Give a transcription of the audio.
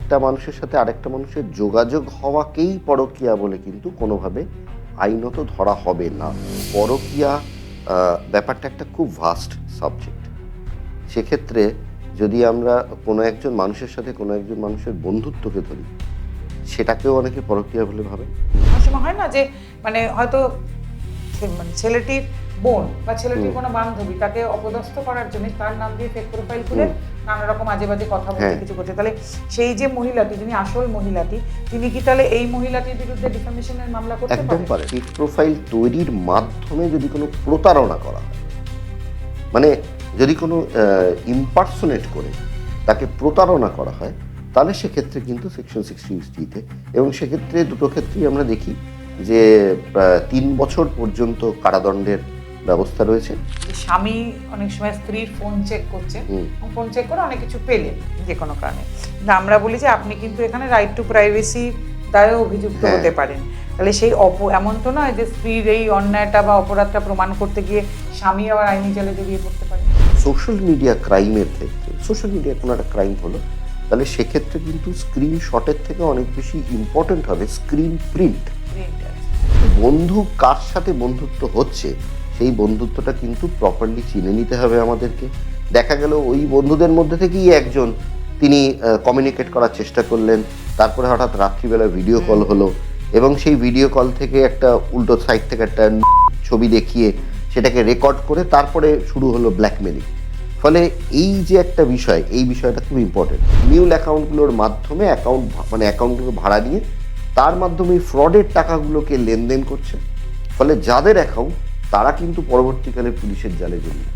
একটা মানুষের সাথে আরেকটা মানুষের যোগাযোগ হওয়াকেই পরকীয়া বলে কিন্তু কোনোভাবে আইনত ধরা হবে না। পরকীয়া ব্যাপারটা একটা খুব ভাস্ট সাবজেক্ট। সেক্ষেত্রে যদি আমরা কোনো একজন মানুষের সাথে কোনো একজন মানুষের বন্ধুত্বকে ধরি, সেটাকেও অনেকে পরকীয়া বলে ভাবে। অনেক সময় হয় না যে মানে হয়তো মানে ছেলেটির বোন বা ছেলেটির কোনো বান্ধবী তাকে অপদস্থ করার জন্য তার নাম দিয়ে ফেক প্রোফাইল খুলে নানা রকম আজে বাজে কথা বলতে কিছু করছে, তাহলে সেই যে মহিলাটি, যিনি আসল মহিলাটি, তিনি কি তাহলে এই মহিলাটির বিরুদ্ধে ডিফামেশনের মামলা করতে পারেন? একদম পারে। ফেক প্রোফাইল তৈরির মাধ্যমে যদি কোনো প্রতারণা করা হয়, মানে যদি কোনো ইম্পারসোনেট করে তাকে প্রতারণা করা হয়, তাহলে সেক্ষেত্রে কিন্তু সেকশন 60তে, এবং সেক্ষেত্রে দুটো ক্ষেত্রেই আমরা দেখি যে 3 বছর পর্যন্ত কারাদণ্ডের ব্যবস্থা রয়েছে। স্বামী অনেক সময় স্ত্রীর ফোন চেক করছে, ফোন চেক করে অনেক কিছু পেলেন যে কোনো কারণে, কিন্তু আমরা বলি যে আপনি কিন্তু এখানে রাইট টু প্রাইভেসি দায়ে অভিযুক্ত হতে পারেন। তাহলে সেই এমন তো নয় যে স্ত্রীর এই অন্যায়টা বা অপরাধটা প্রমাণ করতে গিয়ে স্বামী আবার আইনি জালে জড়িয়ে পড়তে পারে। সোশ্যাল মিডিয়া ক্রাইমের ক্ষেত্রে, সোশ্যাল মিডিয়া কোনো একটা ক্রাইম হলো, তাহলে সেক্ষেত্রে কিন্তু স্ক্রিনশটের থেকে অনেক বেশি ইম্পর্টেন্ট হবে স্ক্রিন প্রিন্ট। বন্ধু কার সাথে বন্ধুত্ব হচ্ছে, সেই বন্ধুত্বটা কিন্তু প্রপারলি চিনে নিতে হবে আমাদেরকে। দেখা গেল ওই বন্ধুদের মধ্যে থেকেই একজন, তিনি কমিউনিকেট করার চেষ্টা করলেন, তারপরে হঠাৎ রাত্রিবেলা ভিডিও কল হলো, এবং সেই ভিডিও কল থেকে একটা উল্টো সাইড থেকে একটা ছবি দেখিয়ে সেটাকে রেকর্ড করে তারপরে শুরু হলো ব্ল্যাকমেলিং। ফলে এই যে একটা বিষয়, এই বিষয়টা খুব ইম্পর্টেন্ট। মিউল অ্যাকাউন্টগুলোর মাধ্যমে অ্যাকাউন্টগুলো ভাড়া নিয়ে তার মাধ্যমে ফ্রডের টাকাগুলোকে লেনদেন করছে। ফলে যাদের অ্যাকাউন্ট, তারা কিন্তু পরবর্তীকালে পুলিশের জালে জড়িয়ে